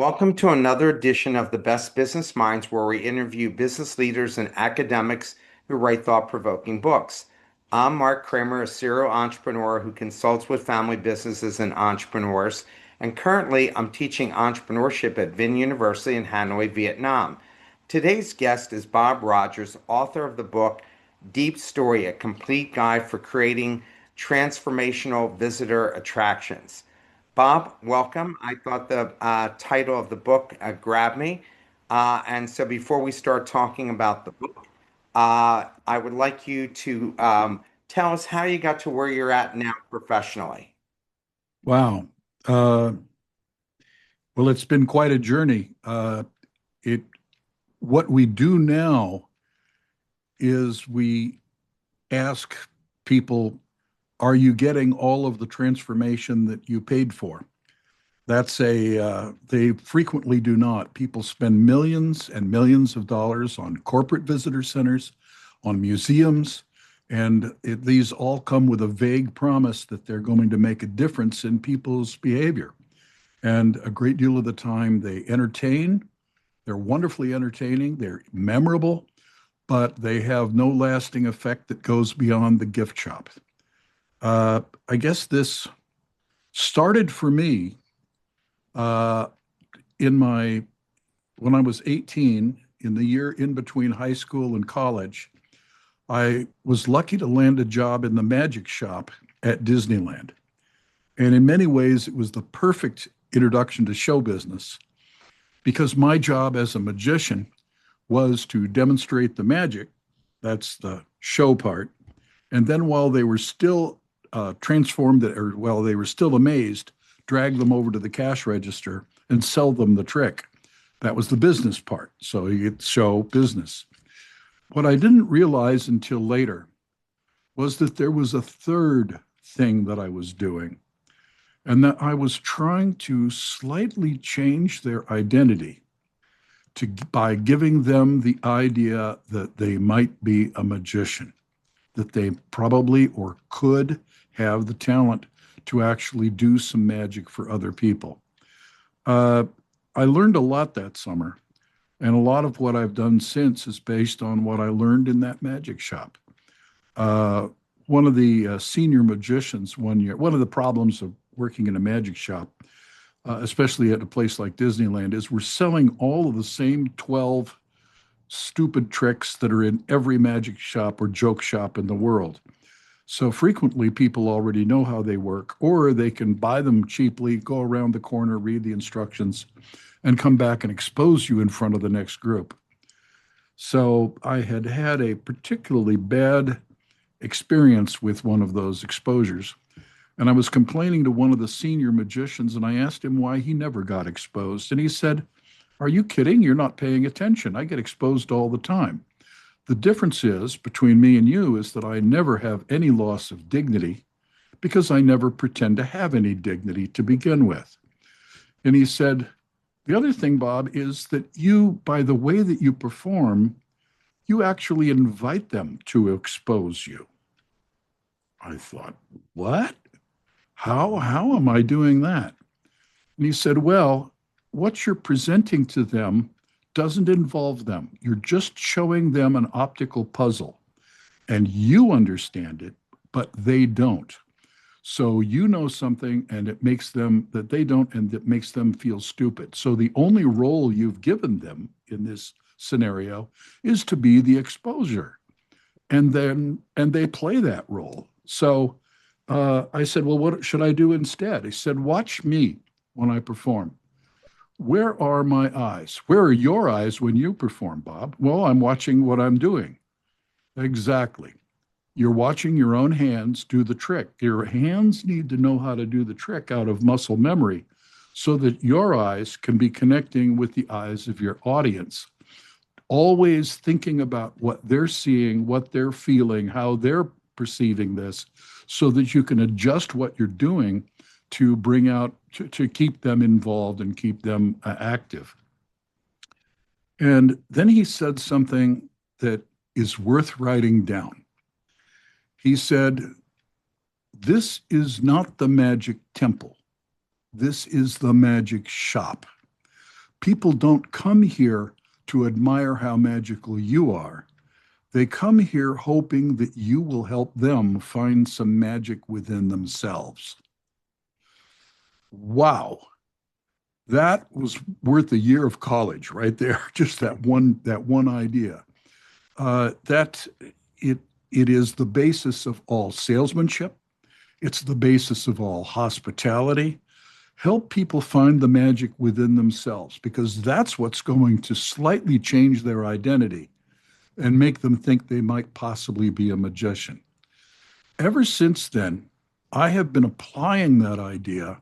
Welcome to another edition of the Best Business Minds, where we interview business leaders and academics who write thought-provoking books. I'm Marc Kramer, a serial entrepreneur who consults with family businesses and entrepreneurs, and currently I'm teaching entrepreneurship at Vinh University in Hanoi, Vietnam. Today's guest is Bob Rogers, author of the book Deep Story, a complete guide for creating transformational visitor attractions. Bob, welcome. I thought the title of the book grabbed me. And so before we start talking about the book, I would like you to tell us how you got to where you're at now professionally. Wow. Uh, well, it's been quite a journey. It What we do now is we ask people, are you getting all of the transformation that you paid for? They frequently do not. People spend millions and millions of dollars on corporate visitor centers, on museums, and these all come with a vague promise that they're going to make a difference in people's behavior. And a great deal of the time they entertain, they're wonderfully entertaining, they're memorable, but they have no lasting effect that goes beyond the gift shop. I guess this started for me uh, in my when I was 18, in the year in between high school and college. I was lucky to land a job in the magic shop at Disneyland. And in many ways, it was the perfect introduction to show business because my job as a magician was to demonstrate the magic. That's the show part. And then while they were still transformed, or while they were still amazed, drag them over to the cash register and sell them the trick. That was the business part. So you get show business. What I didn't realize until later was that there was a third thing that I was doing, and that I was trying to slightly change their identity by giving them the idea that they might be a magician, that they probably or could have the talent to actually do some magic for other people. Uh, I learned a lot that summer, and a lot of what I've done since is based on what I learned in that magic shop. Uh, One of the senior magicians one year, one of the problems of working in a magic shop, especially at a place like Disneyland, is we're selling all of the same 12 stupid tricks that are in every magic shop or joke shop in the world. So frequently people already know how they work, or they can buy them cheaply, go around the corner, read the instructions, and come back and expose you in front of the next group. So I had had a particularly bad experience with one of those exposures. And I was complaining to one of the senior magicians, and I asked him why he never got exposed. And he said, "Are you kidding? You're not paying attention. I get exposed all the time. The difference is between me and you is that I never have any loss of dignity because I never pretend to have any dignity to begin with." And he said, "The other thing, Bob, is that you, by the way that you perform, you actually invite them to expose you." I thought, what? How am I doing that? And he said, "Well, what you're presenting to them doesn't involve them. You're just showing them an optical puzzle, and you understand it, but they don't. So you know something, and it makes them that they don't, and that makes them feel stupid. So the only role you've given them in this scenario is to be the exposure, and they play that role." So I said, "Well, what should I do instead?" He said, "Watch me when I perform. Where are my eyes? Where are your eyes when you perform, Bob?" "Well, I'm watching what I'm doing." "Exactly. You're watching your own hands do the trick. Your hands need to know how to do the trick out of muscle memory so that your eyes can be connecting with the eyes of your audience, always thinking about what they're seeing, what they're feeling, how they're perceiving this, so that you can adjust what you're doing to bring out, to keep them involved and keep them active." And then he said something that is worth writing down. He said, "This is not the magic temple. This is the magic shop. People don't come here to admire how magical you are. They come here hoping that you will help them find some magic within themselves. Wow. That was worth a year of college right there. Just that one idea. That it it is the basis of all salesmanship. It's the basis of all hospitality. Help people find the magic within themselves because that's what's going to slightly change their identity and make them think they might possibly be a magician. Ever since then, I have been applying that idea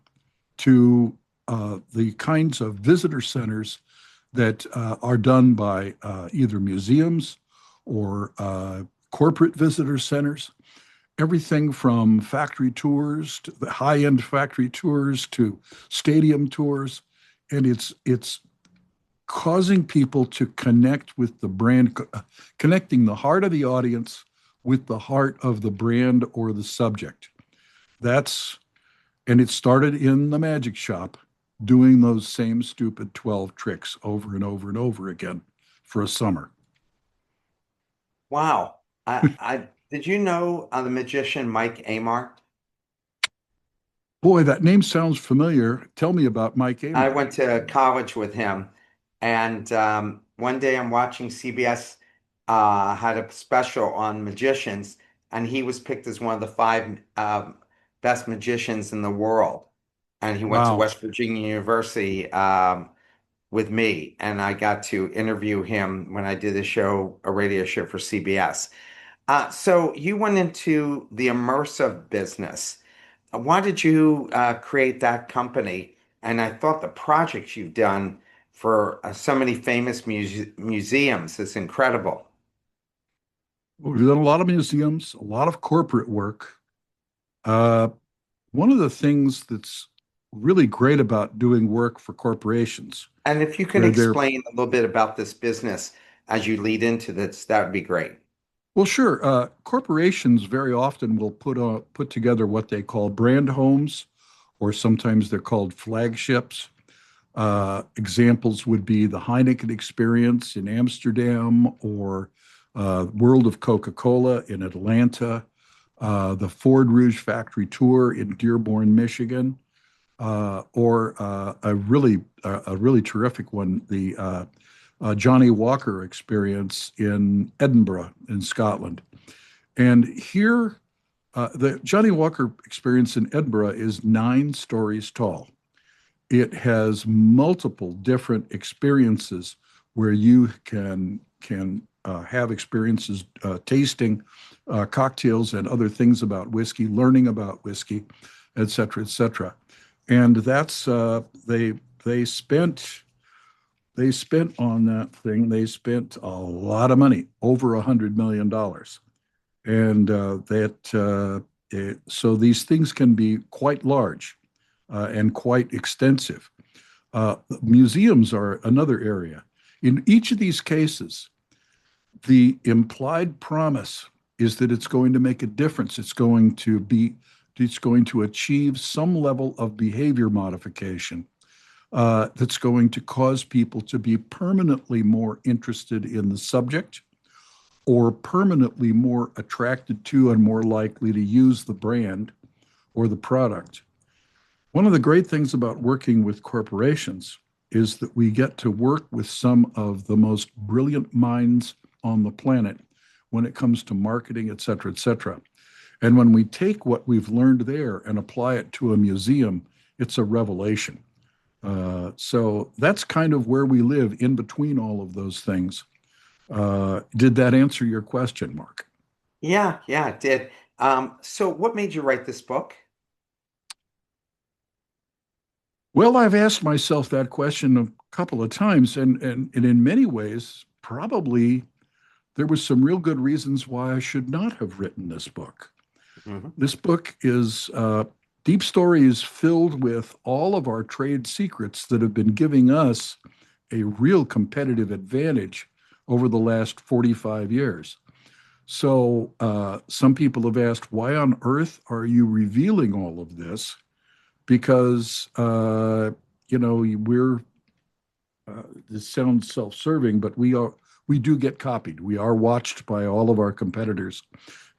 to the kinds of visitor centers that are done by either museums or corporate visitor centers. Everything from factory tours to the high-end factory tours to stadium tours, and it's causing people to connect with the brand, connecting the heart of the audience with the heart of the brand or the subject. That's and it started in the magic shop, doing those same stupid 12 tricks over and over and over again for a summer. Wow. I did you know the magician Mike Amar? Boy, that name sounds familiar. Tell me about Mike I Amar. went to college with him, and one day I'm watching CBS had a special on magicians, and he was picked as one of the five best magicians in the world. And he went to Wow. West Virginia University with me, and I got to interview him when I did a radio show for CBS. So you went into the immersive business. Why did you create that company? And I thought the projects you've done for so many famous museums is incredible. We've done a lot of museums, a lot of corporate work. Uh, One of the things that's really great about doing work for corporations, And if you can where they're, explain a little bit about this business as you lead into this, that would be great. well, sure, corporations very often will put together what they call brand homes, or sometimes they're called flagships. Examples would be the Heineken experience in Amsterdam or World of Coca-Cola in Atlanta, the Ford Rouge factory tour in Dearborn, Michigan, or a really terrific one, the Johnny Walker experience in Edinburgh in Scotland. And here, the Johnny Walker experience in Edinburgh is 9 stories tall. It has multiple different experiences where you can have experiences tasting cocktails and other things about whiskey, learning about whiskey, et cetera, et cetera. And that's they spent they spent on that thing. They spent a lot of money, over $100 million, and so these things can be quite large and quite extensive. Museums are another area. In each of these cases, the implied promise is that it's going to make a difference. It's going to achieve some level of behavior modification that's going to cause people to be permanently more interested in the subject or permanently more attracted to and more likely to use the brand or the product. One of the great things about working with corporations is that we get to work with some of the most brilliant minds on the planet when it comes to marketing, et cetera, et cetera. And when we take what we've learned there and apply it to a museum, it's a revelation. So that's kind of where we live in between all of those things. Did that answer your question, Mark? Yeah, yeah, it did. So what made you write this book? Well, I've asked myself that question a couple of times, and in many ways, probably there was some real good reasons why I should not have written this book. Mhm. This book is Deep Story is filled with all of our trade secrets that have been giving us a real competitive advantage over the last 45 years. So some people have asked, why on earth are you revealing all of this? Because, we're this sounds self-serving, but we do get copied. We are watched by all of our competitors,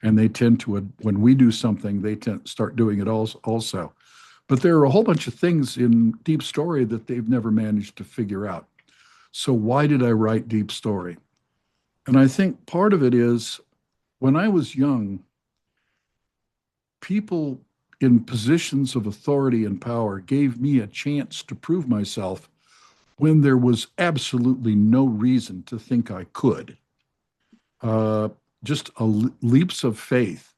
and they tend to, when we do something, they tend to start doing it also. But there are a whole bunch of things in Deep Story that they've never managed to figure out. So why did I write Deep Story? And I think part of it is when I was young, people in positions of authority and power gave me a chance to prove myself when there was absolutely no reason to think I could. Uh, just leaps of faith.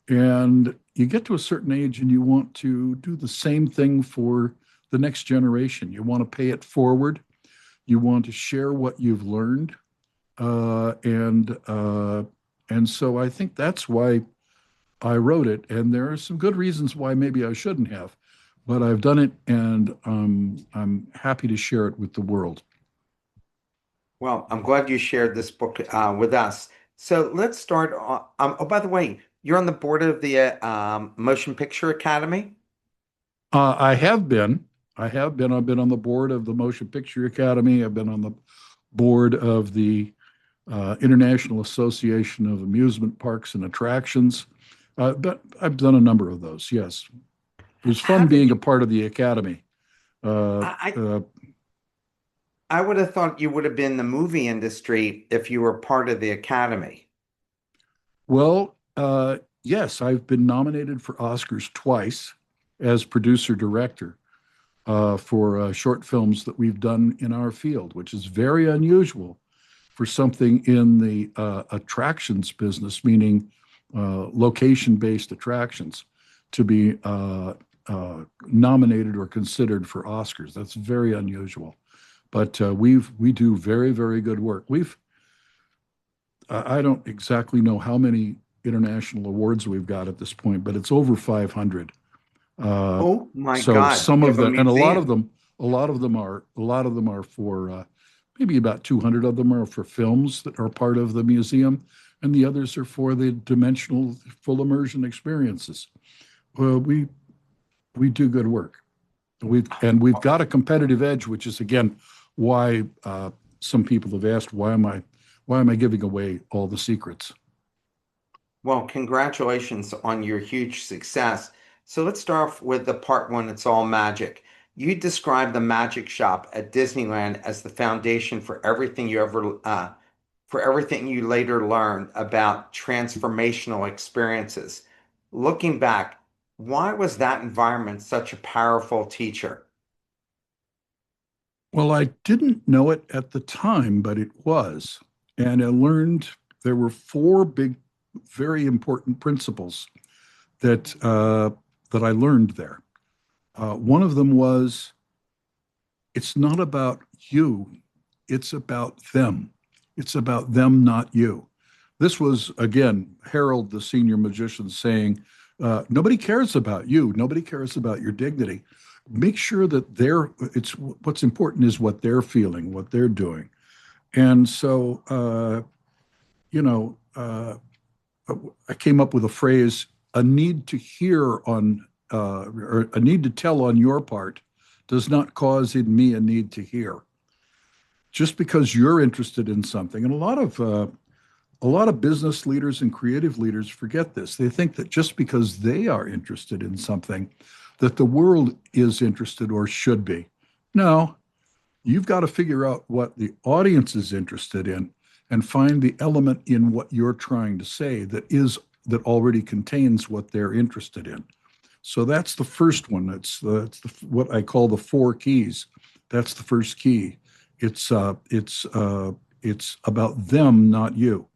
And you get to a certain age and you want to do the same thing for the next generation. You want to pay it forward. You want to share what you've learned. Uh, and uh, and so I think that's why I wrote it. And there are some good reasons why maybe I shouldn't have, but I've done it, and I'm happy to share it with the world. Well, I'm glad you shared this book with us. So let's start. Oh, by the way, you're on the board of the Motion Picture Academy. I have been. I have been. I've been on the board of the Motion Picture Academy. I've been on the board of the International Association of Amusement Parks and Attractions. But I've done a number of those. Yes, it was How fun did being you? a part of the academy. Uh, I uh, I would have thought you would have been in the movie industry if you were part of the academy. yes, I've been nominated for Oscars twice as producer director for short films that we've done in our field, which is very unusual for something in the attractions business, meaning location-based attractions, to be nominated or considered for Oscars. That's very unusual. But we do very, very good work. I don't exactly know how many international awards we've got at this point, but it's over 500. Uh, Oh my so God, some you of have a them, and museum. a lot of them are for maybe about 200 of them are for films that are part of the museum, and the others are for the dimensional full immersion experiences. Well, we do good work. We've got a competitive edge, which is again why some people have asked, why am I giving away all the secrets? Well, congratulations on your huge success. So let's start off with the part one. It's all magic. You describe the magic shop at Disneyland as the foundation for everything you later learned about transformational experiences. Looking back, why was that environment such a powerful teacher? Well, I didn't know it at the time, but it was. And I learned there were four big, very important principles that that I learned there. One of them was it's not about you, it's about them. It's about them, not you. This was, again, Harold, the senior magician, saying, nobody cares about you. Nobody cares about your dignity. Make sure that it's what's important is what they're feeling, what they're doing. And so, you know, I came up with a phrase, a need to hear or a need to tell on your part does not cause in me a need to hear. Just because you're interested in something, and a lot of business leaders and creative leaders forget this. They think that just because they are interested in something, that the world is interested or should be. No, you've got to figure out what the audience is interested in and find the element in what you're trying to say that already contains what they're interested in. So that's the first one. What I call the four keys. That's the first key. It's uh, it's uh, it's about them, not you.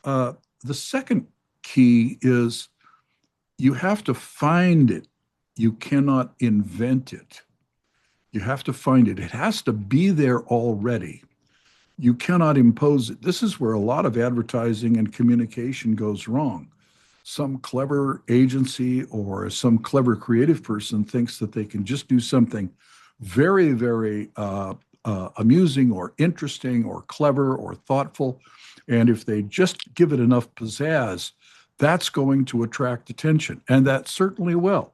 Uh, the second key is you have to find it. You cannot invent it. You have to find it. It has to be there already. You cannot impose it. This is where a lot of advertising and communication goes wrong. Some clever agency or some clever creative person thinks that they can just do something very, very amusing or interesting or clever or thoughtful. And if they just give it enough pizzazz, that's going to attract attention. And that certainly will.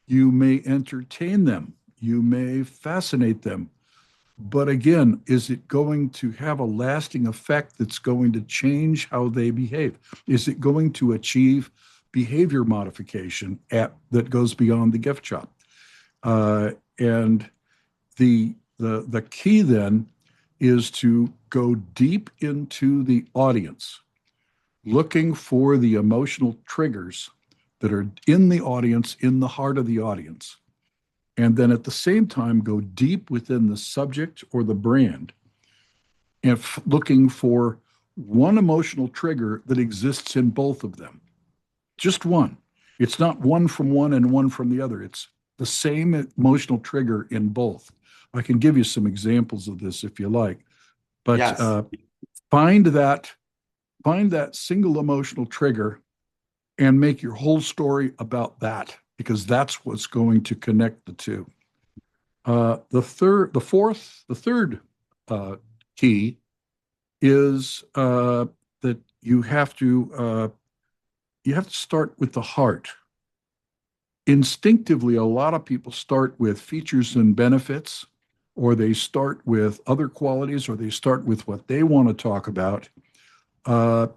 You may entertain them, you may fascinate them, But again, is it going to have a lasting effect that's going to change how they behave? Is it going to achieve behavior modification that goes beyond the gift shop? And the key then is to go deep into the audience, looking for the emotional triggers that are in the audience, in the heart of the audience. And then at the same time, go deep within the subject or the brand and looking for one emotional trigger that exists in both of them. Just one. It's not one from one and one from the other. It's the same emotional trigger in both. I can give you some examples of this if you like, but Yes. find that find that single emotional trigger and make your whole story about that because that's what's going to connect the two. The third key is that you have to start with the heart. Instinctively, a lot of people start with features and benefits, or they start with other qualities, or they start with what they want to talk about. Uh,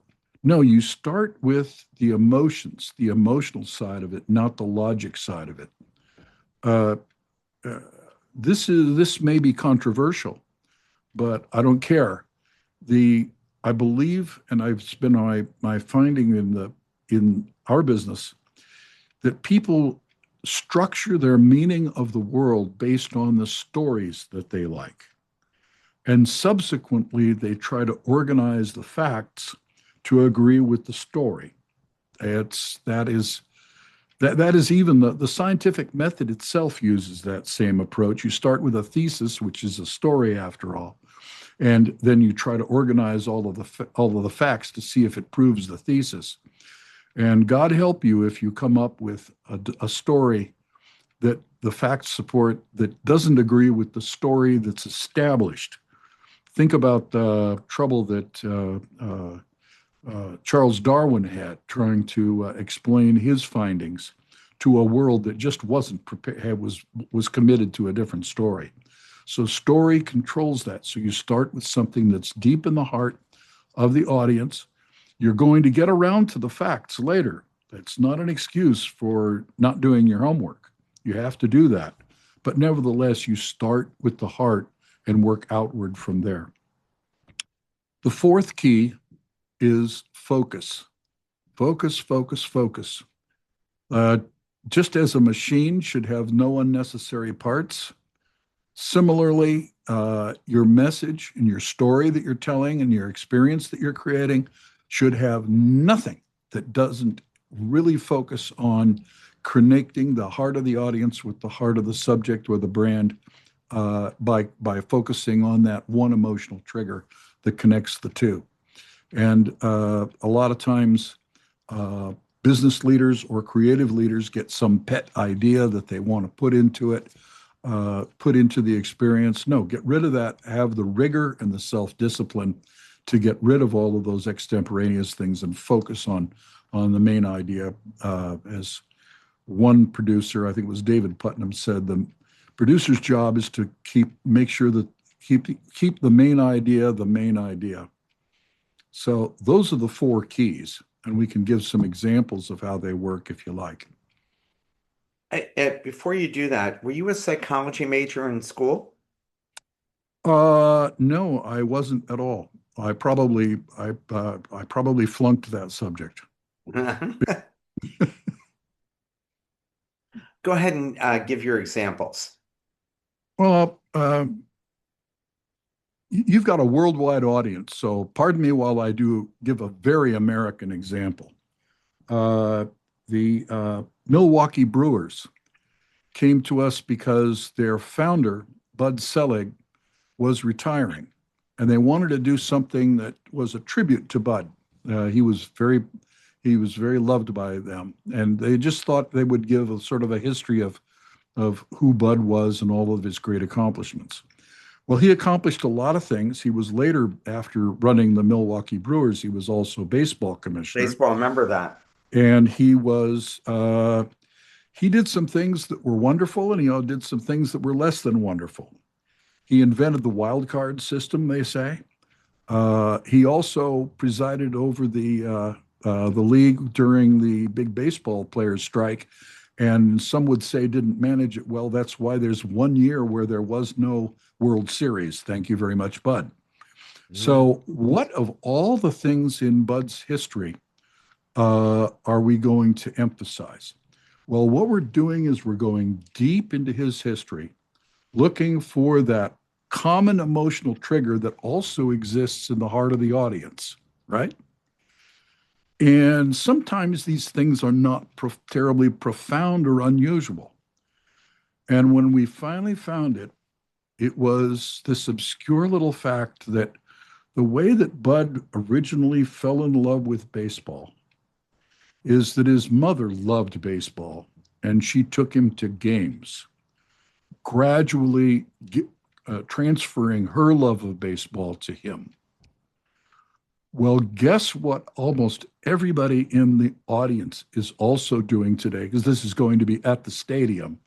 no, you start with the emotions, the emotional side of it, not the logic side of it. Uh, uh, this may be controversial, but I don't care. The I believe, and I've been my finding in our business that people structure their meaning of the world based on the stories that they like. And subsequently, they try to organize the facts to agree with the story. It's that is even the scientific method itself uses that same approach. You start with a thesis, which is a story after all, and then you try to organize all of the facts to see if it proves the thesis. And God help you if you come up with a story that the facts support that doesn't agree with the story that's established. Think about the trouble that Charles Darwin had trying to explain his findings to a world that just wasn't prepared, was committed to a different story. So story controls that. So you start with something that's deep in the heart of the audience. You're going to get around to the facts later. That's not an excuse for not doing your homework. You have to do that. But nevertheless, you start with the heart and work outward from there. The fourth key is focus. Focus, focus, focus. Uh, just as a machine should have no unnecessary parts, similarly, your message and your story that you're telling and your experience that you're creating should have nothing that doesn't really focus on connecting the heart of the audience with the heart of the subject or the brand by focusing on that one emotional trigger that connects the two. And a lot of times, uh, business leaders or creative leaders get some pet idea that they want to put into the experience. No, get rid of that. Have the rigor and the self-discipline to get rid of all of those extemporaneous things and focus on the main idea. As one producer, I think it was David Putnam, said, the producer's job is to make sure that keep the main idea the main idea. So those are the four keys, and we can give some examples of how they work if you like. Before you do that, were you a psychology major in school? No, I wasn't at all. I probably flunked that subject. Go ahead and give your examples. Well, you've got a worldwide audience, so pardon me while I do give a very American example. Uh, the Milwaukee Brewers came to us because their founder, Bud Selig, was retiring, and they wanted to do something that was a tribute to Bud. He was very loved by them, and they just thought they would give a sort of a history of who Bud was and all of his great accomplishments. Well, he accomplished a lot of things. He was later, after running the Milwaukee Brewers, he was also baseball commissioner, Baseball, remember that. and he did some things that were wonderful, and he did some things that were less than wonderful. He invented the wild card system, they say. He also presided over the league during the big baseball players strike, and some would say didn't manage it well. That's why there's one year where there was no World Series. Thank you very much, Bud. Mm. So, what of all the things in Bud's history are we going to emphasize? Well, what we're doing is we're going deep into his history, looking for that common emotional trigger that also exists in the heart of the audience, right? And sometimes these things are not terribly profound or unusual. And when we finally found it, it was this obscure little fact that the way that Bud originally fell in love with baseball is that his mother loved baseball and she took him to games, gradually transferring her love of baseball to him. Well, guess what almost everybody in the audience is also doing today, because this is going to be at the stadium.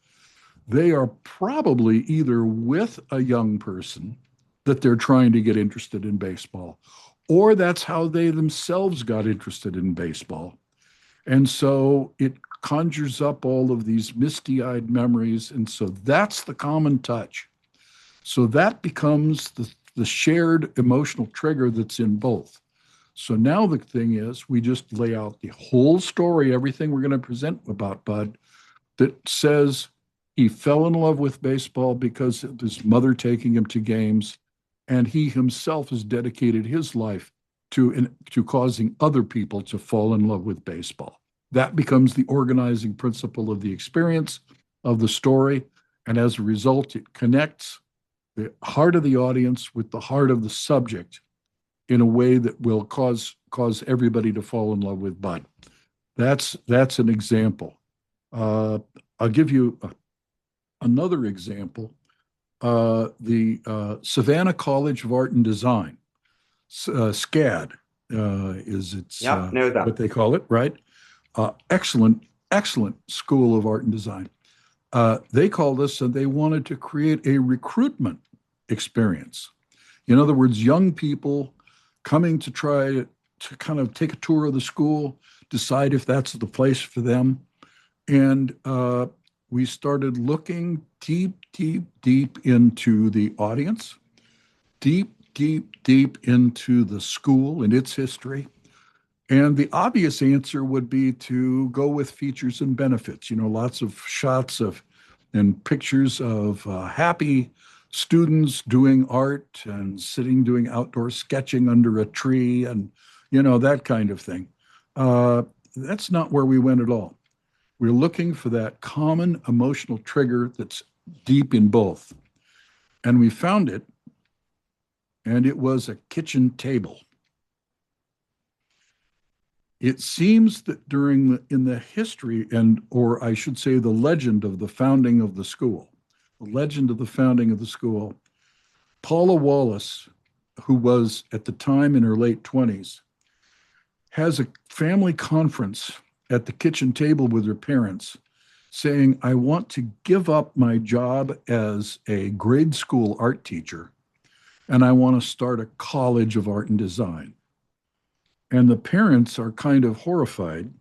They are probably either with a young person that they're trying to get interested in baseball, or that's how they themselves got interested in baseball. And so it conjures up all of these misty eyed memories. And so that's the common touch. So that becomes the shared emotional trigger that's in both. So now the thing is, we just lay out the whole story, everything we're going to present about Bud, that says he fell in love with baseball because of his mother taking him to games, and he himself has dedicated his life to causing other people to fall in love with baseball. That becomes the organizing principle of the experience, of the story, and as a result, it connects the heart of the audience with the heart of the subject in a way that will cause everybody to fall in love with Bud. That's an example. I'll give you another example. The Savannah College of Art and Design, SCAD, is its Yep, know what them. they call it, right? Excellent school of art and design. They called us and they wanted to create a recruitment experience. In other words, young people coming to try to kind of take a tour of the school, decide if that's the place for them. And we started looking deep into the audience, deep into the school and its history. And the obvious answer would be to go with features and benefits, lots of shots of and pictures of happy students doing art and sitting doing outdoor sketching under a tree and, that kind of thing. That's not where we went at all. We're looking for that common emotional trigger that's deep in both. And we found it, and it was a kitchen table. It seems that in the history, and or I should say the legend of the founding of the school, Paula Wallace, who was at the time in her late 20s, has a family conference at the kitchen table with her parents saying, I want to give up my job as a grade school art teacher and I want to start a college of art and design. And the parents are kind of horrified.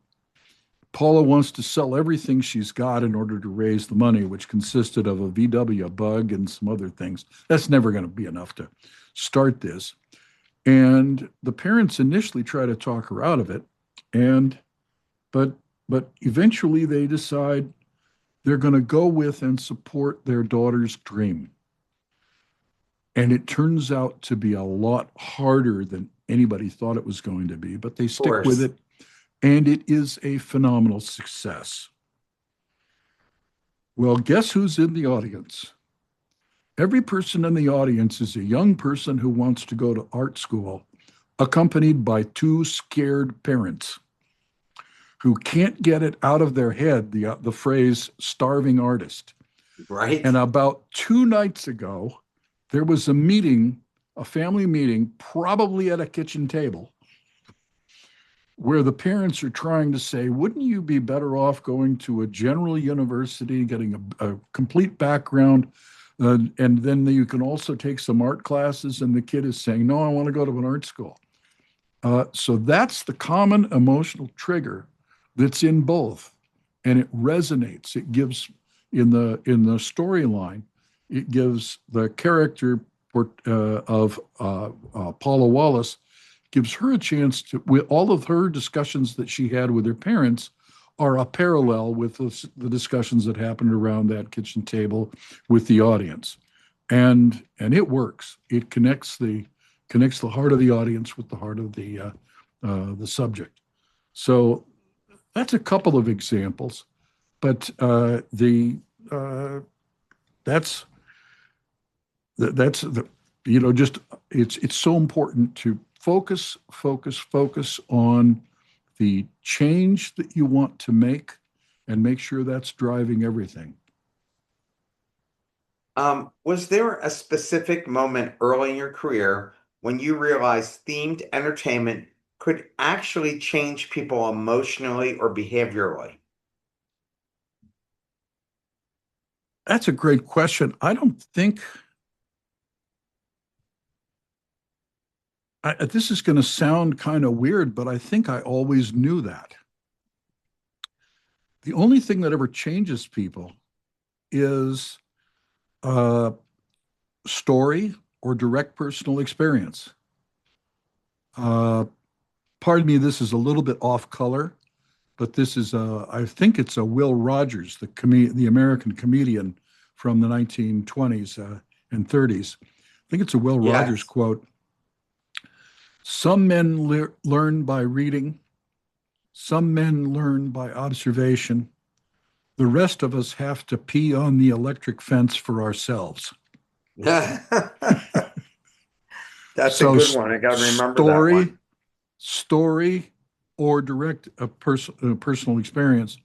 Paula wants to sell everything she's got in order to raise the money, which consisted of a VW, a bug, and some other things. That's never going to be enough to start this. And the parents initially try to talk her out of it, and but eventually they decide they're going to go with and support their daughter's dream. And it turns out to be a lot harder than anybody thought it was going to be, but they Of stick with course. it, and it is a phenomenal success. Well, guess who's in the audience? Every person in the audience is a young person who wants to go to art school, accompanied by two scared parents who can't get it out of their head, the phrase starving artist. Right? And about 2 nights ago, there was a meeting, a family meeting, probably at a kitchen table, where the parents are trying to say, wouldn't you be better off going to a general university, getting a complete background And then you can also take some art classes, and the kid is saying, "No, I want to go to an art school." So that's the common emotional trigger that's in both, and it resonates. It gives in the storyline, it gives the character of Paula Wallace gives her a chance to, with all of her discussions that she had with her parents, are a parallel with the discussions that happened around that kitchen table with the audience, and it works. It connects the heart of the audience with the heart of the subject. So that's a couple of examples, but the that's that's the just it's so important to focus on the change that you want to make and make sure that's driving everything. Was there a specific moment early in your career when you realized themed entertainment could actually change people emotionally or behaviorally? That's a great question. I don't think this is going to sound kind of weird, but I think I always knew that. The only thing that ever changes people is story or direct personal experience. Uh, Pardon me, this is a little bit off color, but I think it's a Will Rogers, the American comedian from the 1920s and 30s. I think it's a Will Rogers Yes. quote. Some men learn by reading, some men learn by observation. The rest of us have to pee on the electric fence for ourselves. That's a So, good one. I got to remember that story, one. story, or direct a personal experience.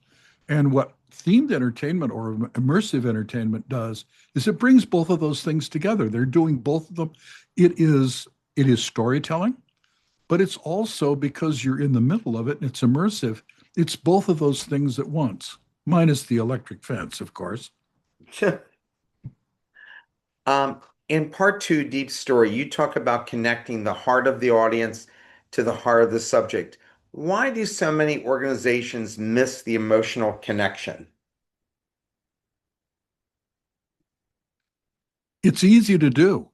And what themed entertainment or immersive entertainment does is it brings both of those things together. They're doing both of them. It is storytelling, but it's also because you're in the middle of it and it's immersive. It's both of those things at once, minus the electric fence, of course. Um, in part two, Deep Story, you talk about connecting the heart of the audience to the heart of the subject. Why do so many organizations miss the emotional connection? It's easy to do.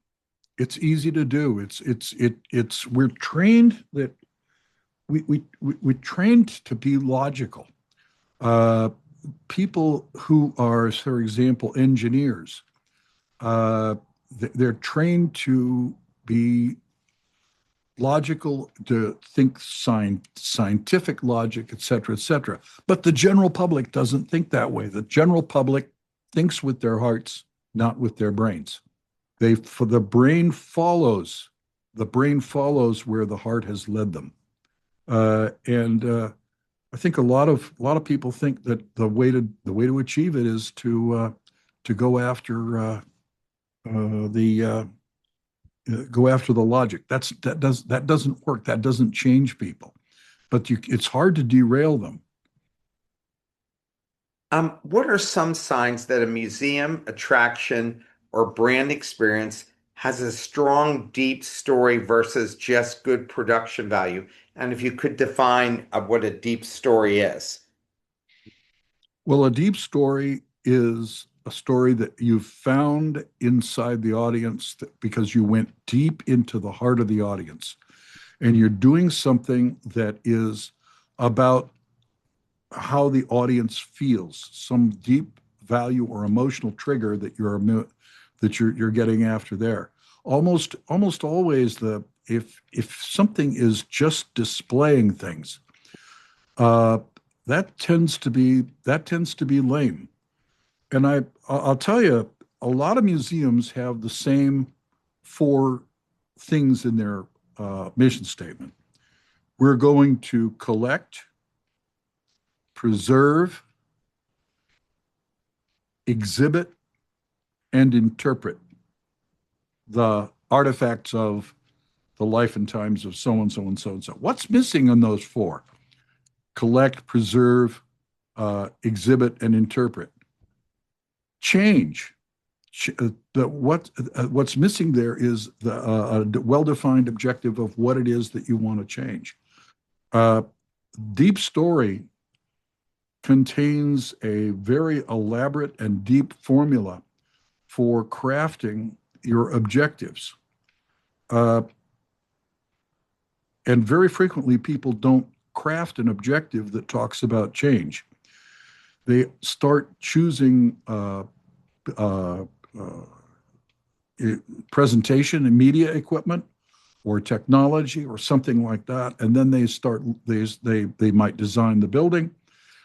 It's easy to do. It's we're trained that we're trained to be logical. Uh, People who are, for example, engineers, uh, they're trained to be logical, to think scientific logic, et cetera, et cetera. But the general public doesn't think that way. The general public thinks with their hearts, not with their brains. For the brain follows where the heart has led them. And I think a lot of people think that the way to achieve it is to the go after the logic. That doesn't work. That doesn't change people. But it's hard to derail them. What are some signs that a museum, attraction, or brand experience has a strong, deep story versus just good production value? And if you could define what a deep story is. Well, a deep story is a story that you found inside the audience because you went deep into the heart of the audience, and you're doing something that is about how the audience feels, some deep value or emotional trigger that you're getting after there. Almost always, the if something is just displaying things, uh, that tends to be lame. And I'll tell you, a lot of museums have the same four things in their mission statement. We're going to collect, preserve, exhibit, and interpret the artifacts of the life and times of so and so and so and so. What's missing in those four? Collect, preserve, exhibit, and interpret. Change. what's missing there is the well-defined objective of what it is that you want to change. Uh, Deep story contains a very elaborate and deep formula for crafting your objectives. Uh, and very frequently, people don't craft an objective that talks about change. They start choosing uh, uh, presentation and media equipment or technology or something like that, and then they might design the building.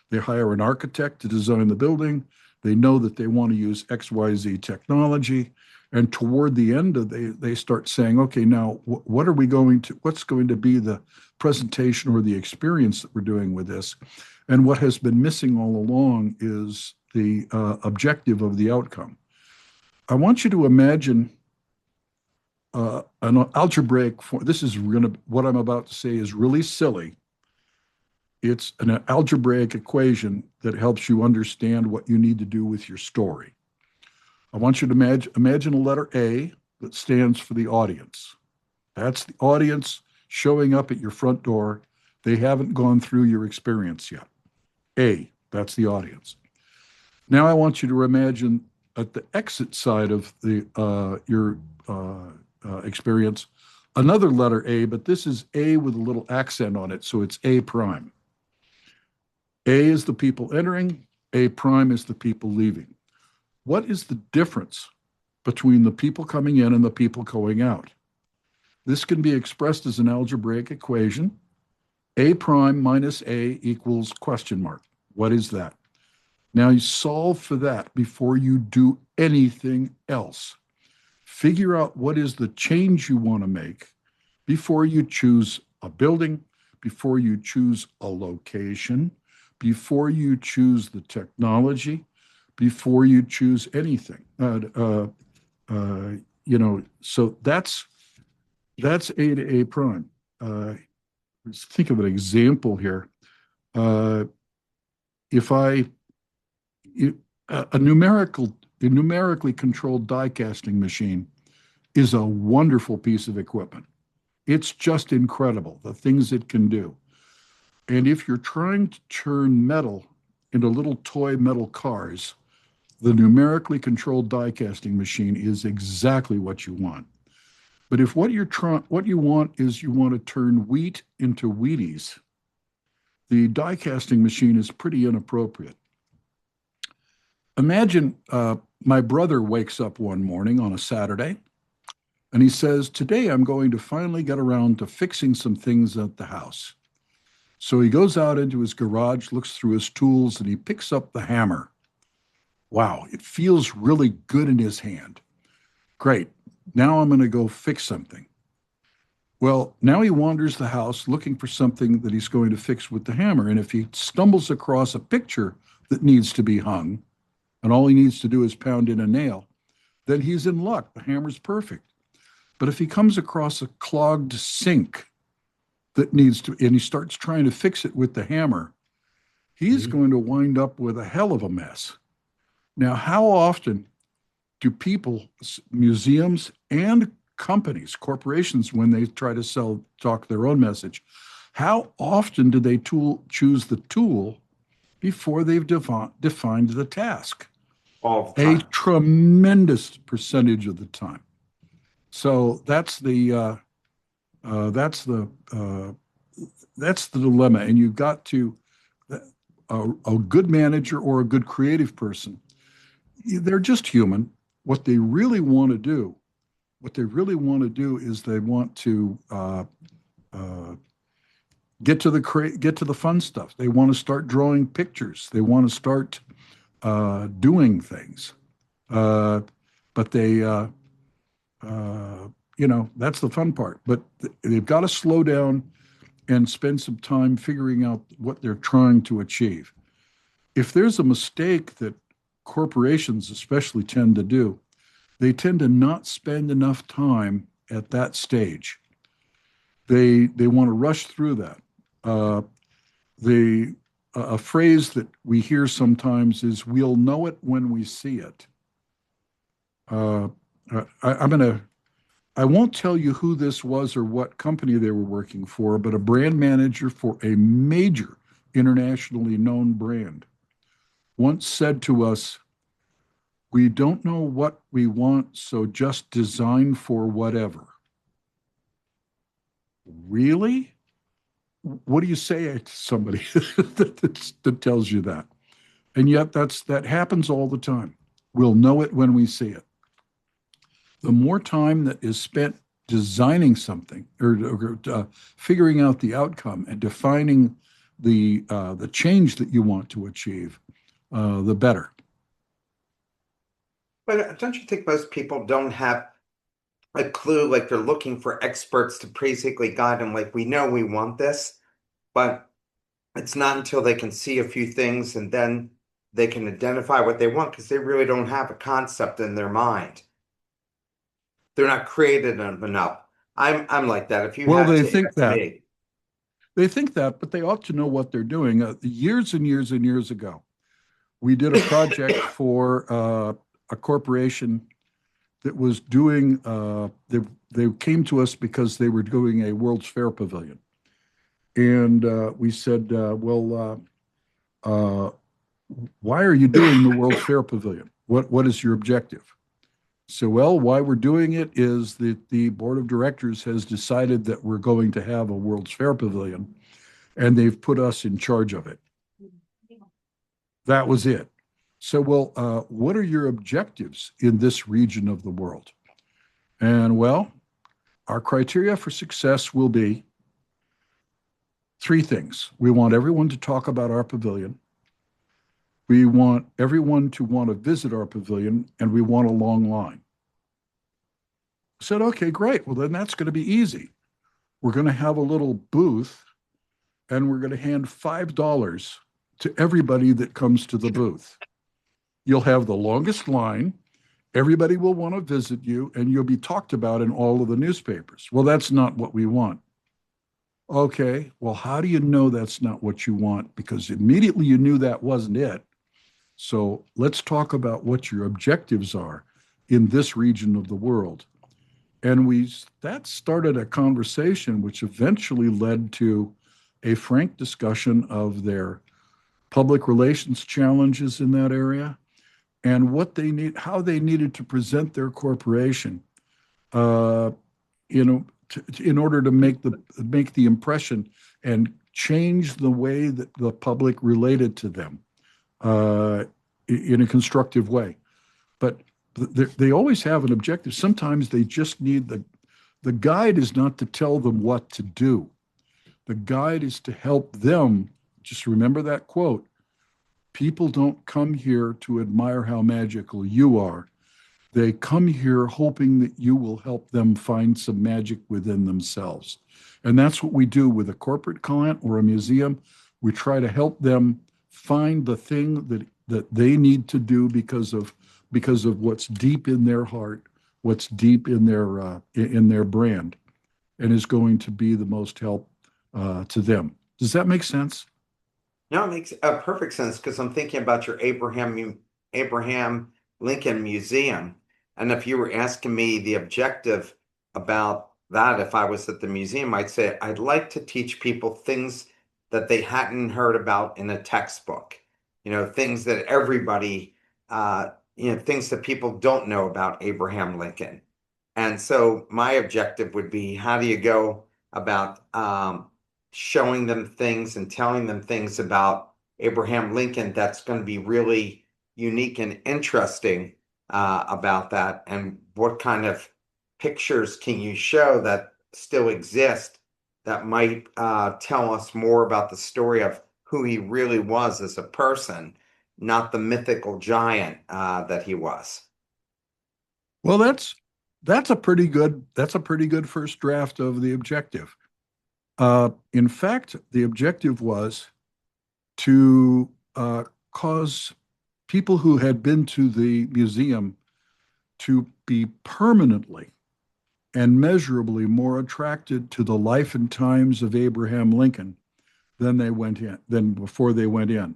They hire an architect to design the building. They know that they want to use XYZ technology. And toward the end of they start saying, okay, now what's going to be the presentation or the experience that we're doing with this? And what has been missing all along is the objective of the outcome. I want you to imagine an algebraic form. What I'm about to say is really silly. It's an algebraic equation that helps you understand what you need to do with your story. I want you to imagine a letter A that stands for the audience. That's the audience showing up at your front door. They haven't gone through your experience yet. A, that's the audience. Now I want you to imagine at the exit side of your experience another letter A, but this is A with a little accent on it, so it's A prime. A is the people entering, A prime is the people leaving. What is the difference between the people coming in and the people going out? This can be expressed as an algebraic equation. A prime minus A equals question mark. What is that? Now you solve for that before you do anything else. Figure out what is the change you want to make before you choose a building, before you choose a location, before you choose the technology, before you choose anything. So that's A to A prime. Let's think of an example here. Uh, if I a numerically controlled die casting machine is a wonderful piece of equipment. It's just incredible, the things it can do. And if you're trying to turn metal into little toy metal cars, the numerically controlled die casting machine is exactly what you want. But if what you want is you want to turn wheat into Wheaties, the die casting machine is pretty inappropriate. Imagine my brother wakes up one morning on a Saturday and he says, today I'm going to finally get around to fixing some things at the house. So he goes out into his garage, looks through his tools, and he picks up the hammer. Wow, it feels really good in his hand. Great. Now I'm going to go fix something. Well, now he wanders the house looking for something that he's going to fix with the hammer. And if he stumbles across a picture that needs to be hung, and all he needs to do is pound in a nail, then he's in luck. The hammer's perfect. But if he comes across a clogged sink that needs to, and he starts trying to fix it with the hammer, he's going to wind up with a hell of a mess. Now, how often do people, museums and companies, corporations, when they try to talk their own message, how often do they choose the tool before they've defined the task? All the A time. tremendous percentage of the time. So that's the dilemma, and you've got to a good manager or a good creative person. They're just human. What they really want to do is they want to get to the fun stuff. They want to start drawing pictures. They want to start doing things. But they, that's the fun part. But they've got to slow down and spend some time figuring out what they're trying to achieve. If there's a mistake that corporations especially tend to do, they tend to not spend enough time at that stage. They want to rush through that. A phrase that we hear sometimes is, "We'll know it when we see it." Uh, I'm going to, I won't tell you who this was or what company they were working for, but a brand manager for a major internationally known brand once said to us, "We don't know what we want, so just design for whatever." Really? What do you say to somebody that tells you that? And yet that happens all the time. We'll know it when we see it. The more time that is spent designing something or figuring out the outcome and defining the change that you want to achieve, the better. But don't you think most people don't have a clue? Like they're looking for experts to basically guide them. Like we know we want this, but it's not until they can see a few things and then they can identify what they want because they really don't have a concept in their mind. They're not creative enough. I'm like that. If you Well, had to ask me, they think that, but they ought to know what they're doing. Years and years and years ago, we did a project for a corporation that was doing. They came to us because they were doing a World's Fair pavilion, and we said, uh, "Why are you doing the World's Fair pavilion? What is your objective?" So, well, why we're doing it is that the board of directors has decided that we're going to have a World's Fair pavilion, and they've put us in charge of it. That was it. So, well, what are your objectives in this region of the world? And well, our criteria for success will be three things. We want everyone to talk about our pavilion. We want everyone to want to visit our pavilion, and we want a long line. I said, okay, great. Well, then that's going to be easy. We're going to have a little booth and we're going to hand $5 to everybody that comes to the booth. You'll have the longest line. Everybody will want to visit you and you'll be talked about in all of the newspapers. Well, that's not what we want. Okay, well, how do you know that's not what you want? Because immediately you knew that wasn't it. So let's talk about what your objectives are in this region of the world. And that started a conversation which eventually led to a frank discussion of their public relations challenges in that area and what they need, how they needed to present their corporation, uh, in order to make the impression and change the way that the public related to them uh, in a constructive way. But they always have an objective. Sometimes they just need the guide is not to tell them what to do. The guide is to help them. Just remember that quote. People don't come here to admire how magical you are. They come here hoping that you will help them find some magic within themselves. And that's what we do with a corporate client or a museum. We try to help them find the thing that they need to do because of what's deep in their heart, what's deep in their brand, and is going to be the most help to them. Does that make sense? no, it makes perfect sense because I'm thinking about your Abraham Lincoln Museum. And if you were asking me the objective about that, if I was at the museum, I'd say I'd like to teach people things that they hadn't heard about in a textbook. Things that everybody, things that people don't know about Abraham Lincoln. And so my objective would be how do you go about showing them things and telling them things about Abraham Lincoln that's going to be really unique and interesting about that? And what kind of pictures can you show that still exist that might tell us more about the story of who he really was as a person, not the mythical giant that he was? Well, that's a pretty good first draft of the objective. In fact, the objective was to cause people who had been to the museum to be permanently and measurably more attracted to the life and times of Abraham Lincoln than before they went in.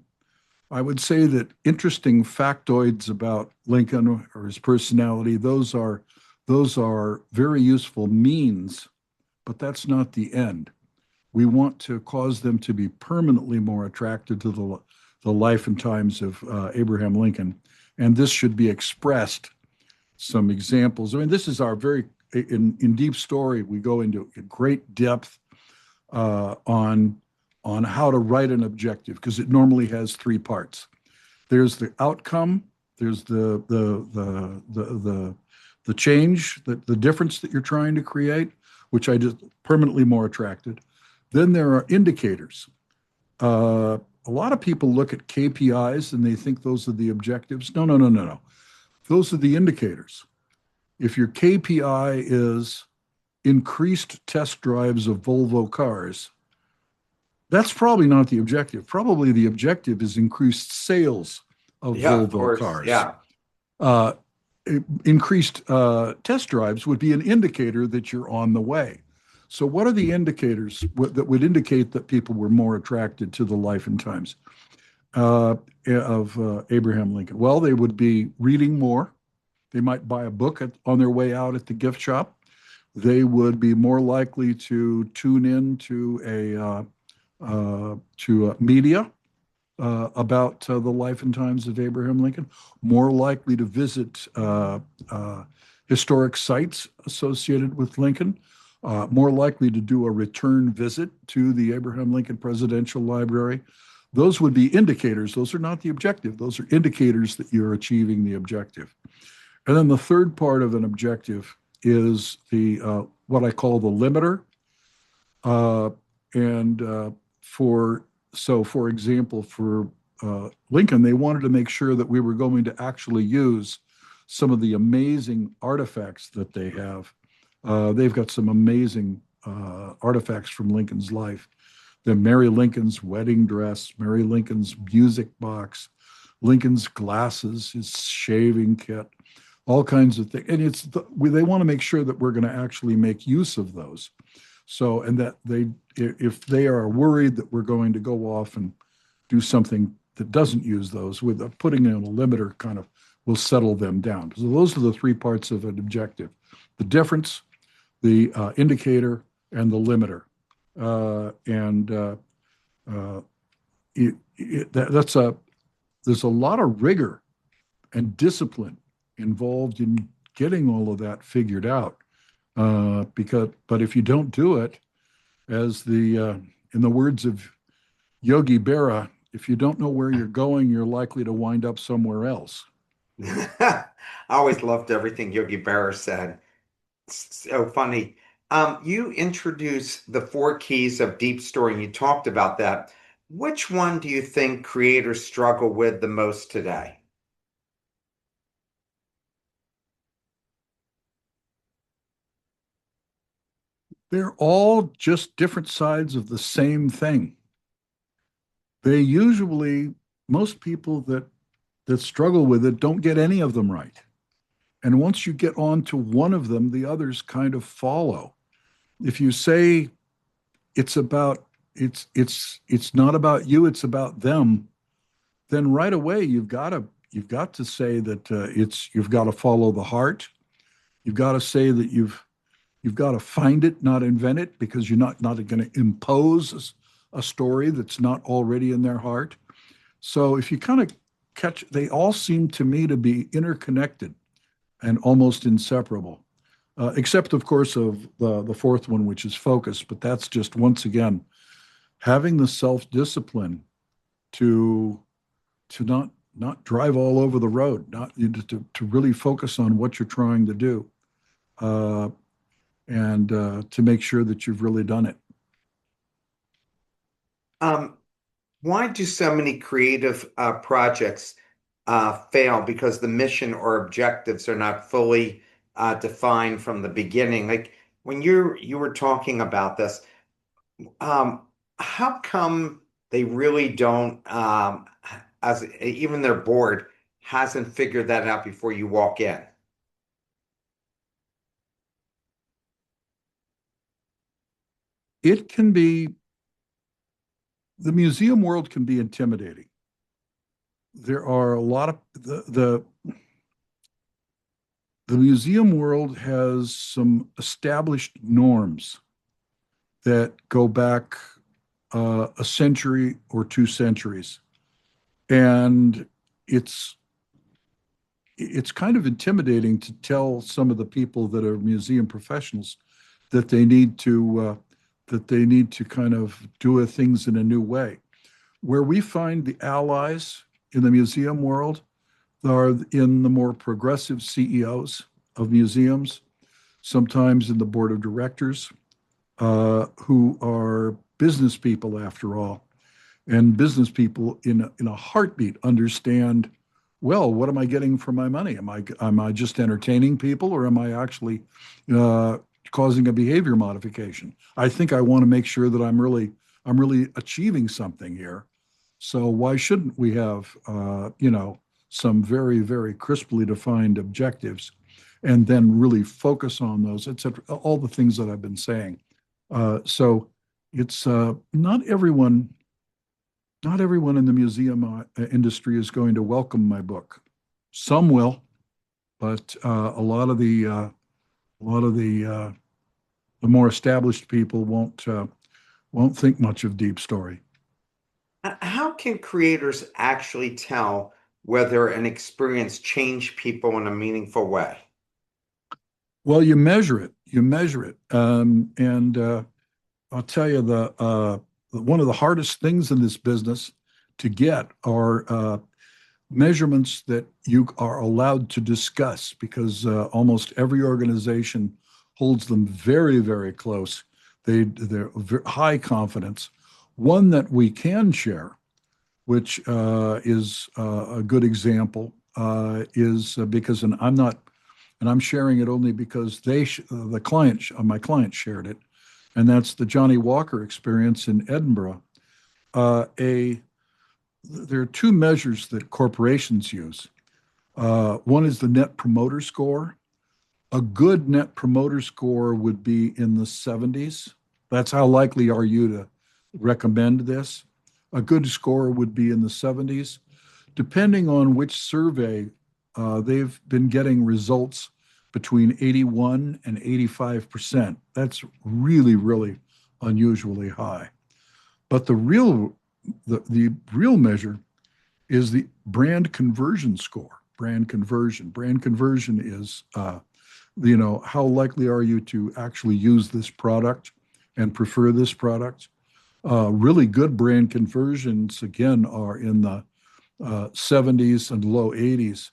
I would say that interesting factoids about Lincoln or his personality, those are very useful means, but that's not the end. We want to cause them to be permanently more attracted to the life and times of Abraham Lincoln. And this should be expressed. Some examples. I mean, this is our very, in Deep Story, we go into great depth on how to write an objective because it normally has three parts. There's the outcome, there's the change, the difference that you're trying to create, which I just permanently more attracted. Then there are indicators. A lot of people look at KPIs and they think those are the objectives. No, no, no, no, no. Those are the indicators. If your KPI is increased test drives of Volvo cars, that's probably not the objective. Probably the objective is increased sales of Yeah, of Volvo course. cars. Yeah. Uh, Increased test drives would be an indicator that you're on the way. So, what are the indicators that would indicate that people were more attracted to the life and times uh, of Abraham Lincoln? Well, they would be reading more. They might buy a book on their way out at the gift shop. They would be more likely to tune in to media about the life and times of Abraham Lincoln, more likely to visit historic sites associated with Lincoln, more likely to do a return visit to the Abraham Lincoln Presidential Library. Those would be indicators. Those are not the objective. Those are indicators that you're achieving the objective. And then the third part of an objective is the what I call the limiter. Uh, and for for example, for Lincoln, they wanted to make sure that we were going to actually use some of the amazing artifacts that they have. They've got some amazing artifacts from Lincoln's life. The Mary Lincoln's wedding dress, Mary Lincoln's music box, Lincoln's glasses, his shaving kit, all kinds of things. And they want to make sure that we're going to actually make use of those. So, and that if they are worried that we're going to go off and do something that doesn't use those, with putting in a limiter kind of will settle them down. So those are the three parts of an objective: the difference, the indicator, and the limiter. And that's there's a lot of rigor and discipline involved in getting all of that figured out. But if you don't do it, as in the words of Yogi Berra, if you don't know where you're going, you're likely to wind up somewhere else. I always loved everything Yogi Berra said. It's so funny. You introduced the four keys of deep story, and you talked about that. Which one do you think creators struggle with the most today? They're all just different sides of the same thing. They usually, most people that struggle with it don't get any of them right. And once you get on to one of them, the others kind of follow. If you say it's about it's not about you, it's about them, then right away you've got to say that you've got to follow the heart. You've got to say that you've got to find it, not invent it, because you're not going to impose a story that's not already in their heart. So if you kind of catch, they all seem to me to be interconnected and almost inseparable, except of course of the fourth one, which is focus. But that's just once again having the self discipline to not drive all over the road, not to really focus on what you're trying to do, uh, and to make sure that you've really done it. Um, why do so many creative projects fail? Because the mission or objectives are not fully defined from the beginning. Like when you were talking about this, um, how come they really don't, as even their board hasn't figured that out before you walk in? It can be The museum world can be intimidating. there are a lot of the museum world has some established norms that go back a century or 2 centuries, and it's it's kind of intimidating to tell some of the people that are museum professionals that they need to kind of do things in a new way. Where we find the allies in the museum world are in the more progressive CEOs of museums, sometimes in the board of directors, who are business people after all. And business people in a heartbeat understand, well, what am I getting for my money? Am I just entertaining people, or am I actually uh, causing a behavior modification? I think I want to make sure that I'm really achieving something here. So why shouldn't we have some very, very crisply defined objectives, and then really focus on those, et cetera, all the things that I've been saying. So it's not everyone in the museum industry is going to welcome my book. Some will, but the more established people won't think much of Deep Story. How can creators actually tell whether an experience changed people in a meaningful way? Well, you measure it. You measure it, and I'll tell you one of the hardest things in this business to get are measurements that you are allowed to discuss, because almost every organization holds them very, very close. They're high confidence. One that we can share, which is a good example, is because, and I'm sharing it only because my client shared it, and that's the Johnny Walker experience in Edinburgh. There are two measures that corporations use. One is the Net Promoter Score. A good Net Promoter Score would be in the 70s. That's how likely are you to recommend this. A good score would be in the 70s. Depending on which survey, they've been getting results between 81 and 85%. That's really, really unusually high. But the real measure is the brand conversion score. Brand conversion. Brand conversion is, how likely are you to actually use this product and prefer this product? Really good brand conversions, again, are in the 70s and low 80s.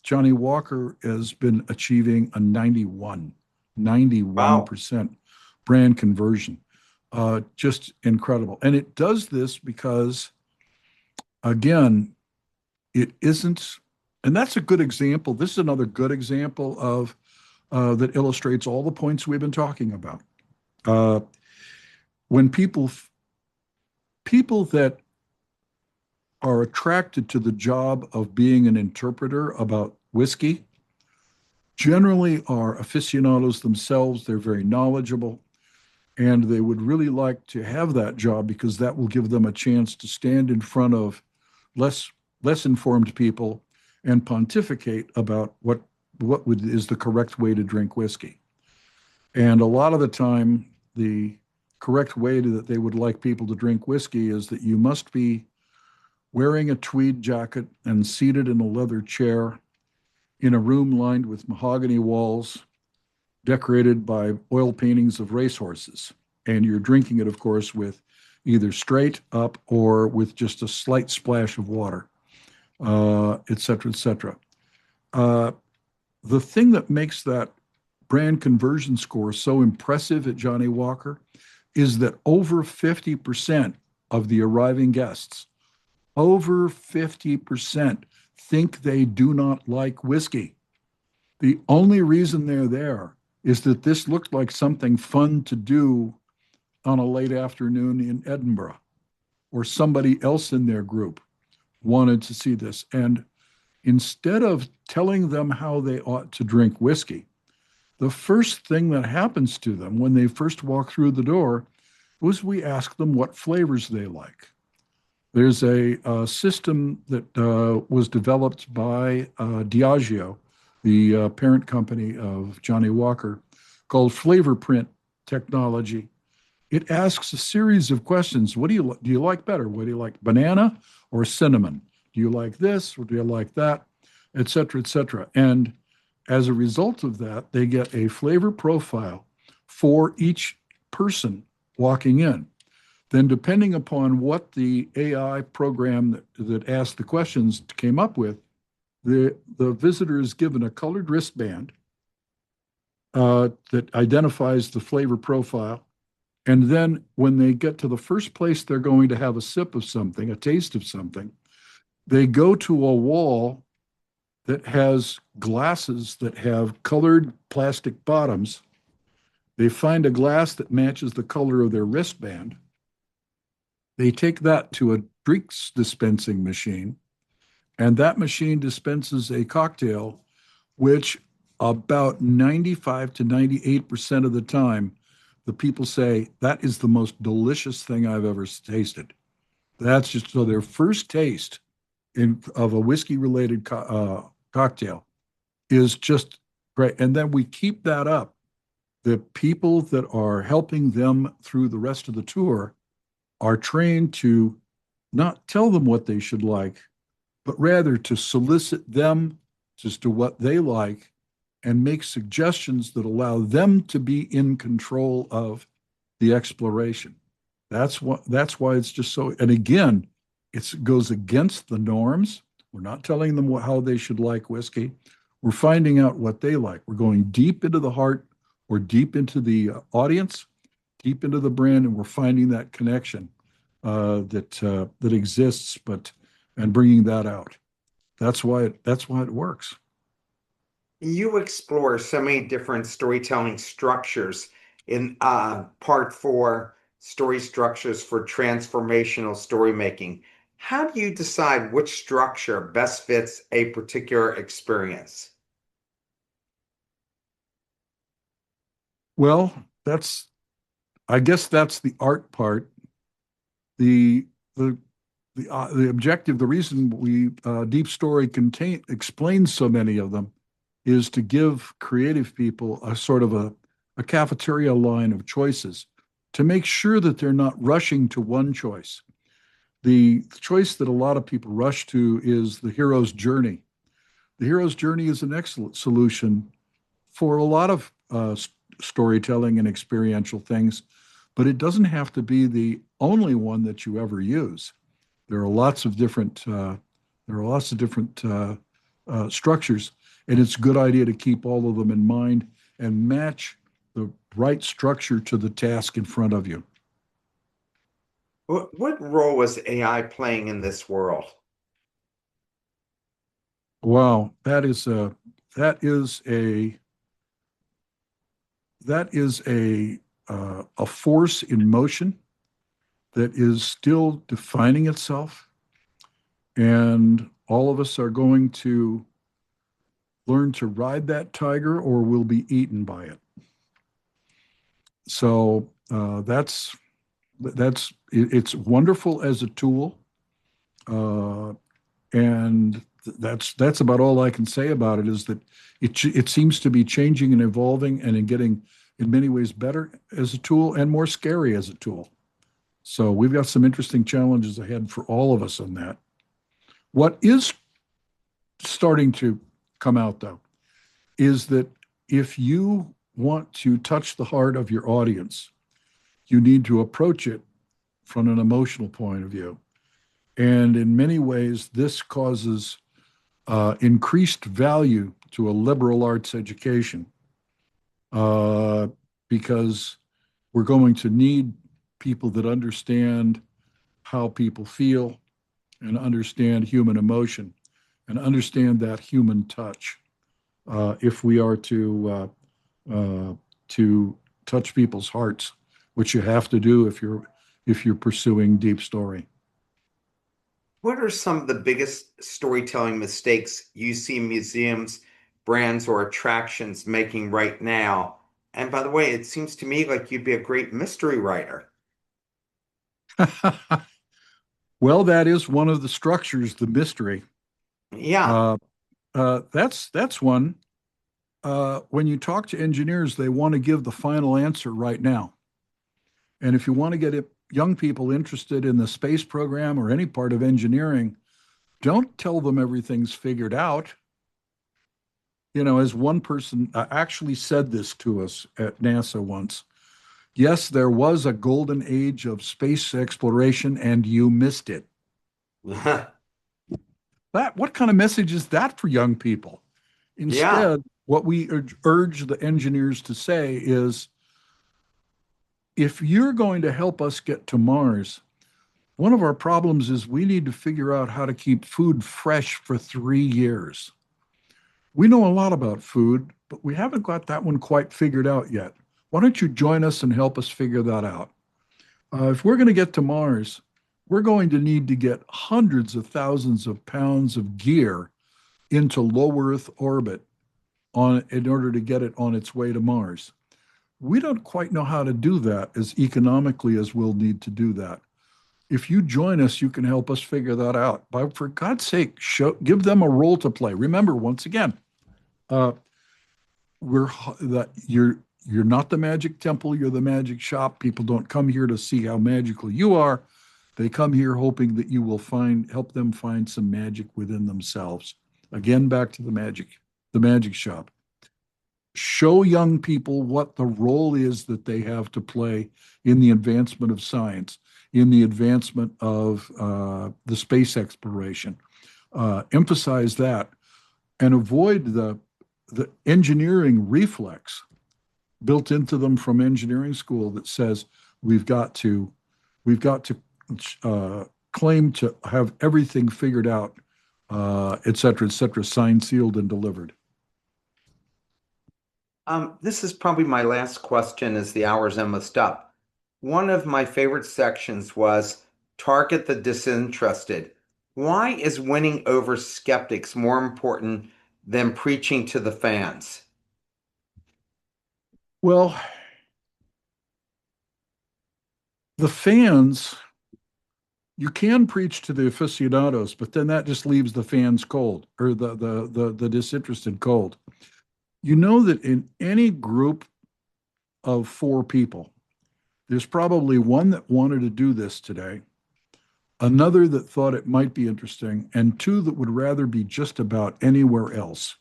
Johnny Walker has been achieving a 91, Wow. 91% brand conversion. Just incredible. And it does this because, again, it isn't, and that's a good example. This is another good example of that illustrates all the points we've been talking about. Uh, when people that are attracted to the job of being an interpreter about whiskey generally are aficionados themselves. They're very knowledgeable, and they would really like to have that job because that will give them a chance to stand in front of less less informed people and pontificate about is the correct way to drink whiskey. And a lot of the time, the correct way that they would like people to drink whiskey is that you must be wearing a tweed jacket and seated in a leather chair in a room lined with mahogany walls decorated by oil paintings of racehorses. And you're drinking it, of course, with either straight up or with just a slight splash of water, et cetera, et cetera. Uh, the thing that makes that brand conversion score so impressive at Johnny Walker is that over 50% of the arriving guests, over 50%, think they do not like whiskey. The only reason they're there is that this looked like something fun to do on a late afternoon in Edinburgh, or somebody else in their group wanted to see this. And instead of telling them how they ought to drink whiskey, the first thing that happens to them when they first walk through the door was we ask them what flavors they like. There's a system that was developed by Diageo, the parent company of Johnny Walker, called flavor print technology. It asks a series of questions. What do you like better? What do you like, banana or cinnamon? Do you like this or do you like that, et cetera, et cetera? And as a result of that, they get a flavor profile for each person walking in. Then, depending upon what the AI program that asked the questions came up with, the visitor is given a colored wristband that identifies the flavor profile. And then, when they get to the first place they're going to have a sip of something, a taste of something, they go to a wall that has glasses that have colored plastic bottoms. They find a glass that matches the color of their wristband. They take that to a drinks dispensing machine, and that machine dispenses a cocktail, which about 95 to 98% of the time, the people say that is the most delicious thing I've ever tasted. That's just so their first taste of a whiskey related cocktail is just great. And then we keep that up. The people that are helping them through the rest of the tour are trained to not tell them what they should like, but rather to solicit them as to what they like and make suggestions that allow them to be in control of the exploration. That's why it's just so, and again, it goes against the norms. We're not telling them how they should like whiskey. We're finding out what they like. We're going deep into the heart or deep into the audience, deep into the brand, and we're finding that connection that exists, but and bringing that out. That's why it works. You explore so many different storytelling structures in part four, story structures for transformational story making. How do you decide which structure best fits a particular experience? Well, that's I guess that's the art part. The the the objective, the reason we deep story contain explains so many of them, is to give creative people a sort of a cafeteria line of choices to make sure that they're not rushing to one choice. The choice that a lot of people rush to is the hero's journey. The hero's journey is an excellent solution for a lot of storytelling and experiential things, but it doesn't have to be the only one that you ever use. There are lots of different structures, and it's a good idea to keep all of them in mind and match the right structure to the task in front of you. What role is AI playing in this world? Wow, that is a that is a force in motion that is still defining itself, and all of us are going to learn to ride that tiger or we'll be eaten by it. So it's wonderful as a tool, uh, and that's about all I can say about it. Is that it seems to be changing and evolving and in getting in many ways better as a tool and more scary as a tool. So we've got some interesting challenges ahead for all of us on that. What is starting to come out though is that if you want to touch the heart of your audience, you need to approach it from an emotional point of view. And in many ways, this causes increased value to a liberal arts education uh, because we're going to need people that understand how people feel and understand human emotion and understand that human touch if we are to touch people's hearts, which you have to do if you're pursuing deep story. What are some of the biggest storytelling mistakes you see museums, brands, or attractions making right now? And by the way, it seems to me like you'd be a great mystery writer. Well, that is one of the structures, the mystery. Yeah. Uh, that's one. When you talk to engineers, they want to give the final answer right now. And if you want to get young people interested in the space program or any part of engineering, don't tell them everything's figured out. As one person actually said this to us at NASA once. Yes, there was a golden age of space exploration and you missed it. What kind of message is that for young people? Yeah. Instead, what we urge the engineers to say is, if you're going to help us get to Mars, one of our problems is we need to figure out how to keep food fresh for 3 years. We know a lot about food, but we haven't got that one quite figured out yet. Why don't you join us and help us figure that out? If we're going to get to Mars, we're going to need to get hundreds of thousands of pounds of gear into low Earth orbit in order to get it on its way to Mars. We don't quite know how to do that as economically as we'll need to do that. If you join us, you can help us figure that out. But for God's sake, give them a role to play. Remember, once again, uh, we're that you're not the magic temple, you're the magic shop. People don't come here to see how magical you are. They come here hoping that you will help them find some magic within themselves. Again, back to the magic shop. Show young people what the role is that they have to play in the advancement of science, in the advancement of the space exploration. Emphasize that and avoid the engineering reflex built into them from engineering school that says we've got to claim to have everything figured out, et cetera, signed, sealed, and delivered. This is probably my last question as the hour's almost up. One of my favorite sections was target the disinterested. Why is winning over skeptics more important than preaching to the fans? Well, the fans, you can preach to the aficionados, but then that just leaves the fans cold, or the disinterested cold. You know that in any group of four people, there's probably one that wanted to do this today, another that thought it might be interesting, and two that would rather be just about anywhere else.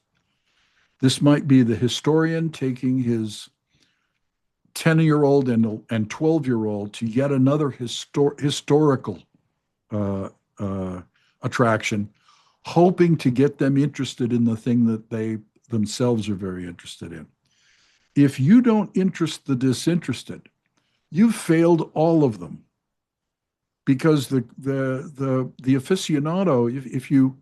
This might be the historian taking his 10-year-old and 12-year-old to yet another historical uh, uh, attraction, hoping to get them interested in the thing that they themselves are very interested in. If you don't interest the disinterested, you've failed all of them, because the aficionado, if you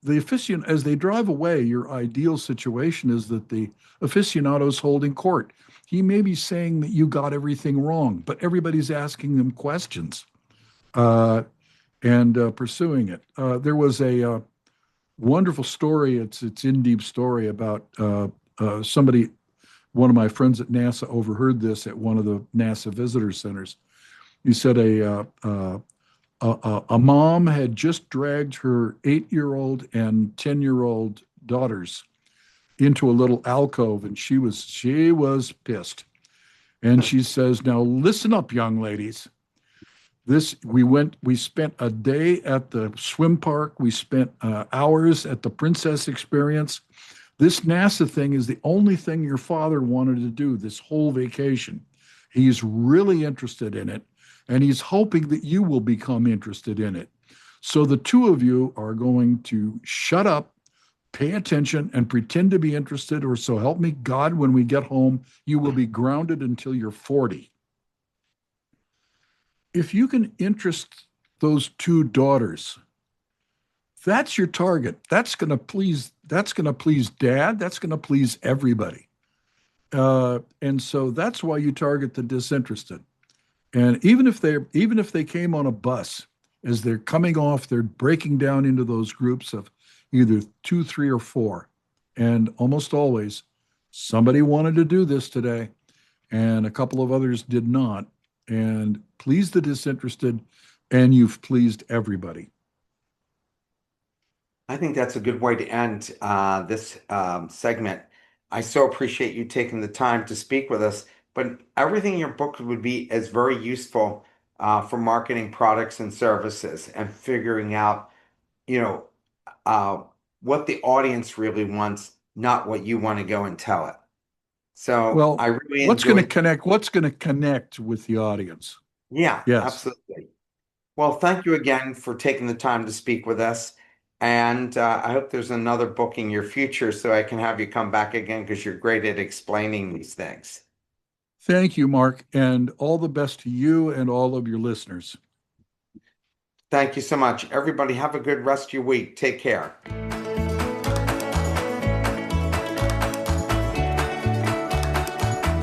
the aficionado, as they drive away, your ideal situation is that the aficionado is holding court. He may be saying that you got everything wrong, but everybody's asking them questions and pursuing it. There was a wonderful story. It's in deep story about somebody. One of my friends at NASA overheard this at one of the NASA visitor centers. He said a mom had just dragged her 8-year-old and 10-year-old daughters into a little alcove, and she was pissed. And she says, "Now listen up, young ladies. We spent a day at the swim park. We spent hours at the Princess Experience. This NASA thing is the only thing your father wanted to do this whole vacation. He's really interested in it, and he's hoping that you will become interested in it. So the two of you are going to shut up, pay attention, and pretend to be interested, or so help me God, when we get home, you will be grounded until you're 40. If you can interest those two daughters, that's your target. That's going to please dad. That's going to please everybody. And so that's why you target the disinterested. And even if they came on a bus as they're coming off, they're breaking down into those groups of either two, three, or four. And almost always somebody wanted to do this today, and a couple of others did not. And please the disinterested, and you've pleased everybody. I think that's a good way to end this segment. I so appreciate you taking the time to speak with us, but everything in your book would be is very useful for marketing products and services and figuring out, you know, uh, what the audience really wants, not what you want to go and tell it. So I Well, really enjoyed, what's going to connect with the audience? yeah, Yes. absolutely. Well, thank you again for taking the time to speak with us. And I hope there's another book in your future so I can have you come back again because you're great at explaining these things. Thank you, Mark, and all the best to you and all of your listeners. Thank you so much. Everybody, have a good rest of your week. Take care.